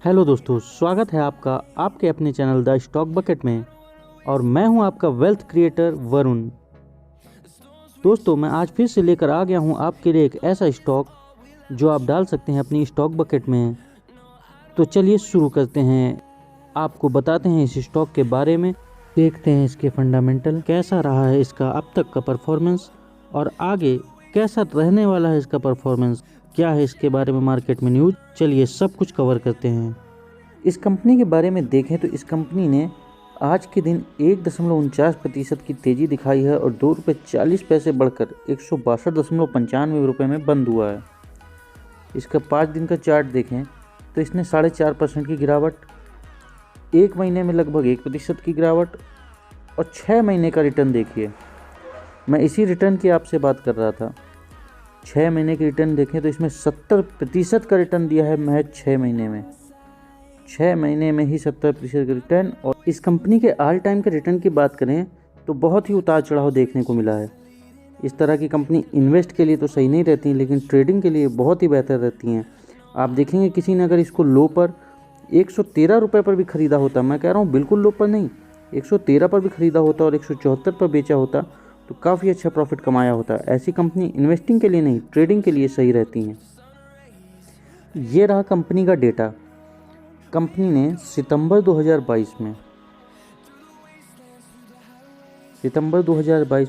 Hello दोस्तों, स्वागत है आपका आपके अपने चैनल द स्टॉक बकेट में। और मैं हूं आपका वेल्थ क्रिएटर वरुण। दोस्तों, मैं आज फिर से लेकर आ गया हूं आपके लिए एक ऐसा स्टॉक जो आप डाल सकते हैं अपनी स्टॉक बकेट में। तो चलिए शुरू करते हैं। आपको बताते हैं इस स्टॉक के बारे में, देखते हैं इसके फंडामेंटल, कैसा रहा है इसका अब तक का परफॉर्मेंस और आगे कैसा रहने वाला है इसका परफॉर्मेंस, क्या है इसके बारे में मार्केट में न्यूज़। चलिए सब कुछ कवर करते हैं। इस कंपनी के बारे में देखें तो इस कंपनी ने आज के दिन 1.49% की तेज़ी दिखाई है और ₹2.40 बढ़कर 162.95 रुपये में बंद हुआ है। इसका 5 दिन का चार्ट देखें तो इसने 4.5% की गिरावट, 1 महीने में लगभग 1% की गिरावट और 6 महीने का रिटर्न देखिए। मैं इसी रिटर्न की आपसे बात कर रहा था। 6 महीने की रिटर्न देखें तो इसमें 70% का रिटर्न दिया है महज 6 महीने में। 6 महीने में ही 70% का रिटर्न। और इस कंपनी के ऑल टाइम के रिटर्न की बात करें तो बहुत ही उतार चढ़ाव देखने को मिला है। इस तरह की कंपनी इन्वेस्ट के लिए तो सही नहीं रहती, लेकिन ट्रेडिंग के लिए बहुत ही बेहतर रहती हैं। आप देखेंगे किसी ने अगर इसको लो पर 113 रुपये पर भी ख़रीदा होता, मैं कह रहा हूँ बिल्कुल लो पर नहीं, 113 पर भी ख़रीदा होता और 174 पर बेचा होता तो काफ़ी अच्छा प्रॉफिट कमाया होता। ऐसी कंपनी इन्वेस्टिंग के लिए नहीं, ट्रेडिंग के लिए सही रहती हैं। ये रहा कंपनी का डेटा। कंपनी ने सितंबर 2022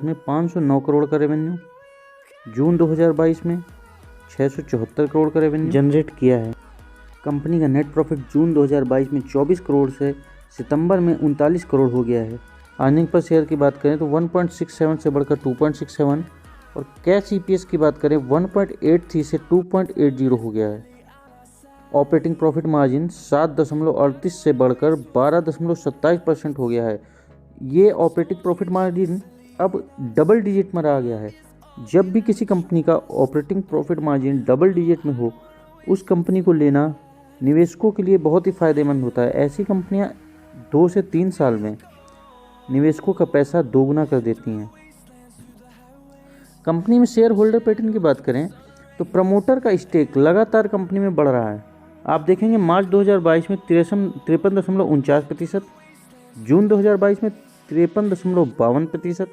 में 509 करोड़ का रेवेन्यू, जून 2022 में 674 करोड़ का रेवेन्यू जनरेट किया है। कंपनी का नेट प्रॉफिट जून 2022 में 24 करोड़ से सितंबर में 39 करोड़ हो गया है। अर्निंग पर शेयर की बात करें तो 1.67 से बढ़कर 2.67 और कैश ईपीएस की बात करें 1.83 से 2.80 हो गया है। ऑपरेटिंग प्रॉफिट मार्जिन 7.38 से बढ़कर 12.27% हो गया है। ये ऑपरेटिंग प्रॉफिट मार्जिन अब डबल डिजिट में रह गया है। जब भी किसी कंपनी का operating profit margin double digit में हो, उस कंपनी को लेना निवेशकों के लिए बहुत ही फ़ायदेमंद होता है। ऐसी कंपनियां 2 से 3 साल में निवेशकों का पैसा दोगुना कर देती हैं। कंपनी में शेयर होल्डर पैटर्न की बात करें तो प्रमोटर का स्टेक लगातार कंपनी में बढ़ रहा है। आप देखेंगे मार्च 2022 में 53.49%, जून 2022 में 53.52%,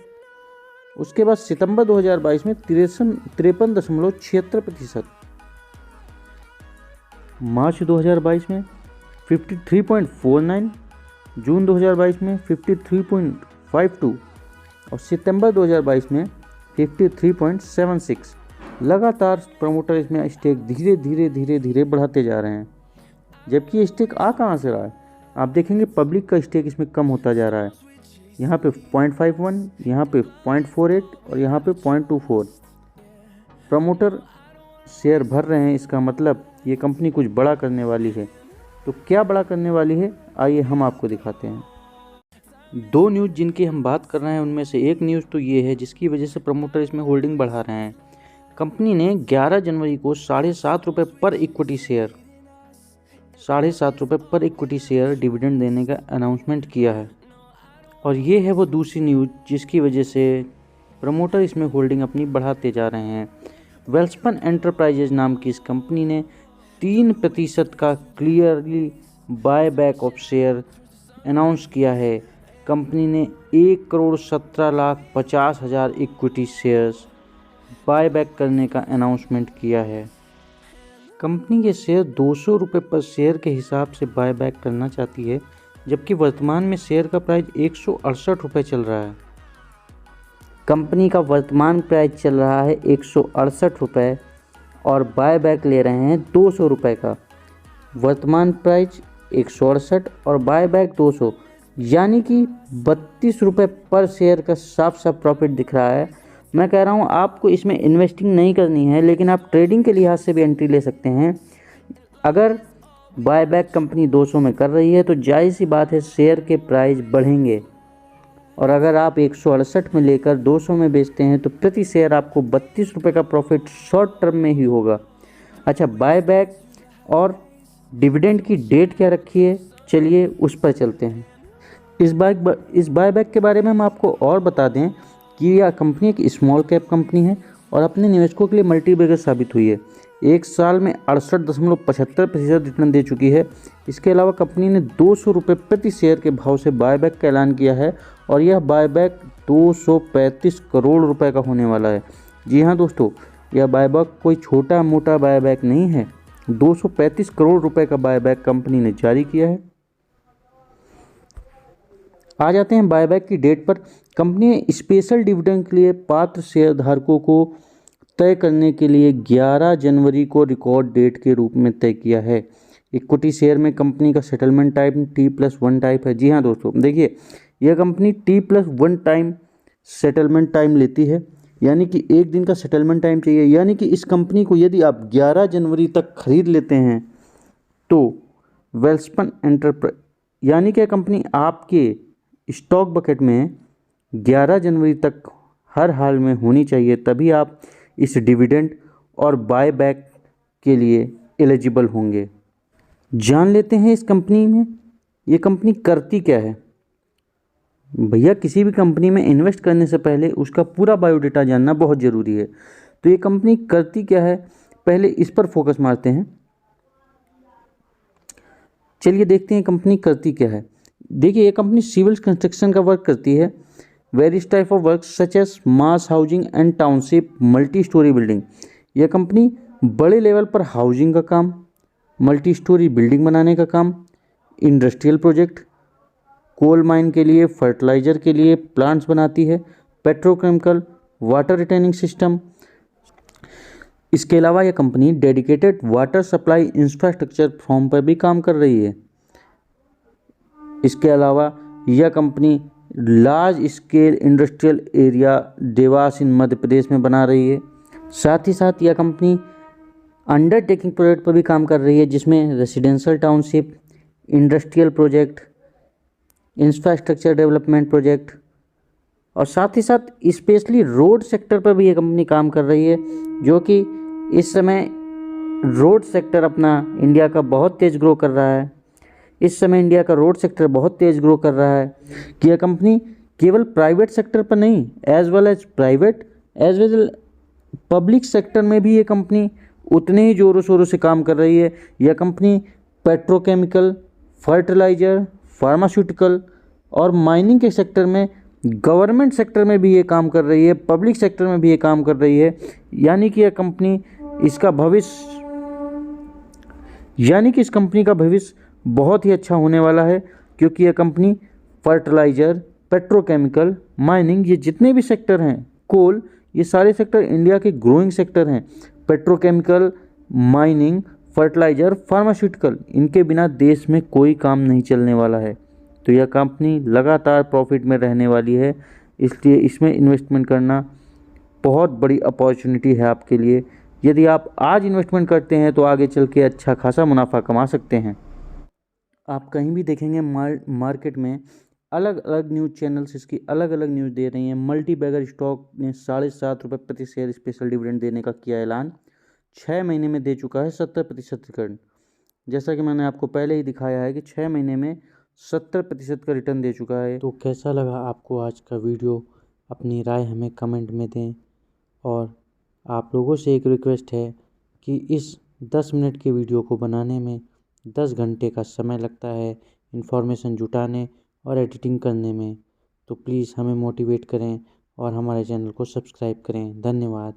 उसके बाद सितंबर 2022 में 53.76%, मार्च 2022 में 53.49, जून 2022 में 53.52 और सितंबर 2022 में 53.76। लगातार प्रमोटर इसमें स्टेक धीरे धीरे बढ़ाते जा रहे हैं। जबकि ये स्टेक आ कहाँ से रहा है? आप देखेंगे पब्लिक का स्टेक इसमें कम होता जा रहा है। यहाँ पे 0.51, यहाँ पे 0.48 और यहाँ पे 0.24 प्रमोटर शेयर भर रहे हैं। इसका मतलब ये कंपनी कुछ बड़ा करने वाली है। तो क्या बड़ा करने वाली है, आइए हम आपको दिखाते हैं। 2 न्यूज़ जिनकी हम बात कर रहे हैं उनमें से एक न्यूज़ तो ये है जिसकी वजह से प्रमोटर इसमें होल्डिंग बढ़ा रहे हैं। कंपनी ने 11 जनवरी को 7.5 रुपये पर इक्विटी शेयर डिविडेंड देने का अनाउंसमेंट किया है। और ये है वो दूसरी न्यूज़ जिसकी वजह से प्रमोटर इसमें होल्डिंग अपनी बढ़ाते जा रहे हैं। वेल्सपन एंटरप्राइजेज नाम की इस कंपनी ने 3% का clearly buy back of share announce किया है। कंपनी ने 1,17,50,000 इक्विटी शेयर्स बाय बैक करने का अनाउंसमेंट किया है। कंपनी ये शेयर 200 रुपये पर शेयर के हिसाब से बाय बैक करना चाहती है, जबकि वर्तमान में शेयर का प्राइस 168 रुपये चल रहा है। कंपनी का वर्तमान प्राइस चल रहा है 168 रुपये और बाय बैक ले रहे हैं 200 रुपये का। वर्तमान प्राइस 168 और बाय बैक 200, यानी कि 32 रुपये पर शेयर का साफ प्रॉफिट दिख रहा है। मैं कह रहा हूँ आपको इसमें इन्वेस्टिंग नहीं करनी है, लेकिन आप ट्रेडिंग के लिहाज से भी एंट्री ले सकते हैं। अगर बाय बैक कंपनी 200 में कर रही है तो जायज़ सी बात है शेयर के प्राइस बढ़ेंगे। और अगर आप 168 में लेकर 200 में बेचते हैं तो प्रति शेयर आपको 32 रुपये का प्रॉफिट शॉर्ट टर्म में ही होगा। अच्छा, बाय बैक और डिविडेंड की डेट क्या रखी है, चलिए उस पर चलते हैं। इस बाय बैक के बारे में हम आपको और बता दें कि यह कंपनी एक स्मॉल कैप कंपनी है और अपने निवेशकों के लिए मल्टीबैगर साबित हुई है। एक साल में 68.75% रिटर्न दे चुकी है। इसके अलावा कंपनी ने 200 रुपये प्रति शेयर के भाव से बायबैक का ऐलान किया है और यह बायबैक 235 करोड़ रुपए का होने वाला है। जी हाँ दोस्तों, यह बायबैक कोई छोटा मोटा बायबैक नहीं है, 235 करोड़ रुपए का बायबैक कंपनी ने जारी किया है। आ जाते हैं बायबैक की डेट पर। कंपनी ने स्पेशल डिविडेंड के लिए पात्र शेयरधारकों को तय करने के लिए 11 जनवरी को रिकॉर्ड डेट के रूप में तय किया है। इक्विटी शेयर में कंपनी का सेटलमेंट टाइम T+1 टाइप है। जी हाँ दोस्तों, देखिए यह company T+1 time settlement time लेती है, यानी कि एक दिन का सेटलमेंट टाइम चाहिए। यानी कि इस कंपनी को यदि आप 11 जनवरी तक खरीद लेते हैं तो वेल्सपन एंटरप्राइज यानी कि कंपनी आपके स्टॉक बकेट में 11 जनवरी तक हर हाल में होनी चाहिए, तभी आप इस डिविडेंड और बायबैक के लिए एलिजिबल होंगे। जान लेते हैं इस कंपनी में ये कंपनी करती क्या है। भैया, किसी भी कंपनी में इन्वेस्ट करने से पहले उसका पूरा बायोडाटा जानना बहुत ज़रूरी है। तो ये कंपनी करती क्या है, पहले इस पर फोकस मारते हैं। चलिए देखते हैं कंपनी करती क्या है। देखिए, ये कंपनी सिविल कंस्ट्रक्शन का वर्क करती है। Various type of work such as mass housing and township multi storey building. यह कंपनी बड़े लेवल पर हाउसिंग का काम, मल्टी स्टोरी बिल्डिंग बनाने का काम, इंडस्ट्रियल प्रोजेक्ट, कोल माइन के लिए, फर्टिलाइजर के लिए प्लांट्स बनाती है, पेट्रोकेमिकल, वाटर रिटेनिंग सिस्टम। इसके अलावा यह company dedicated water supply infrastructure form पर भी काम कर रही है। इसके अलावा यह company large scale industrial area Dewas in Madhya Pradesh में बना रही है। साथ ही साथ यह कंपनी अंडरटेकिंग प्रोजेक्ट पर भी काम कर रही है, जिसमें residential township, industrial project, infrastructure development project और साथ ही साथ स्पेशली रोड सेक्टर पर भी यह कंपनी काम कर रही है, जो कि इस समय रोड सेक्टर अपना इंडिया का बहुत तेज़ ग्रो कर रहा है। इस समय इंडिया का रोड सेक्टर बहुत तेज़ ग्रो कर रहा है कि यह कंपनी केवल प्राइवेट सेक्टर पर नहीं, as well as private as well public sector में भी ये कंपनी उतने ही ज़ोरों शोरों से काम कर रही है। यह कंपनी पेट्रोकेमिकल, फर्टिलाइजर, फार्मास्यूटिकल और माइनिंग के सेक्टर में, गवर्नमेंट सेक्टर में भी ये काम कर रही है, पब्लिक सेक्टर में भी ये काम कर रही है। यानी कि इस कंपनी का भविष्य बहुत ही अच्छा होने वाला है, क्योंकि यह कंपनी फर्टिलाइजर, पेट्रोकेमिकल, माइनिंग, ये जितने भी सेक्टर हैं, कोल, ये सारे सेक्टर इंडिया के ग्रोइंग सेक्टर हैं। पेट्रोकेमिकल, माइनिंग, फर्टिलाइजर, फार्मास्यूटिकल, इनके बिना देश में कोई काम नहीं चलने वाला है। तो यह कंपनी लगातार प्रॉफिट में रहने वाली है, इसलिए इसमें इन्वेस्टमेंट करना बहुत बड़ी अपॉर्चुनिटी है आपके लिए। यदि आप आज इन्वेस्टमेंट करते हैं तो आगे चल के अच्छा खासा मुनाफा कमा सकते हैं। आप कहीं भी देखेंगे मार्केट में अलग अलग न्यूज़ चैनल्स इसकी अलग अलग न्यूज़ दे रही हैं। मल्टी बैगर स्टॉक ने 7.5 रुपये प्रति शेयर स्पेशल डिविडेंड देने का किया ऐलान, 6 महीने में दे चुका है 70% रिटर्न। जैसा कि मैंने आपको पहले ही दिखाया है कि 6 महीने में 70% का रिटर्न दे चुका है। तो कैसा लगा आपको आज का वीडियो, अपनी राय हमें कमेंट में दें। और आप लोगों से एक रिक्वेस्ट है कि इस 10 मिनट के वीडियो को बनाने में 10 घंटे का समय लगता है, इन्फॉर्मेशन जुटाने और एडिटिंग करने में। तो प्लीज़ हमें मोटिवेट करें और हमारे चैनल को सब्सक्राइब करें। धन्यवाद।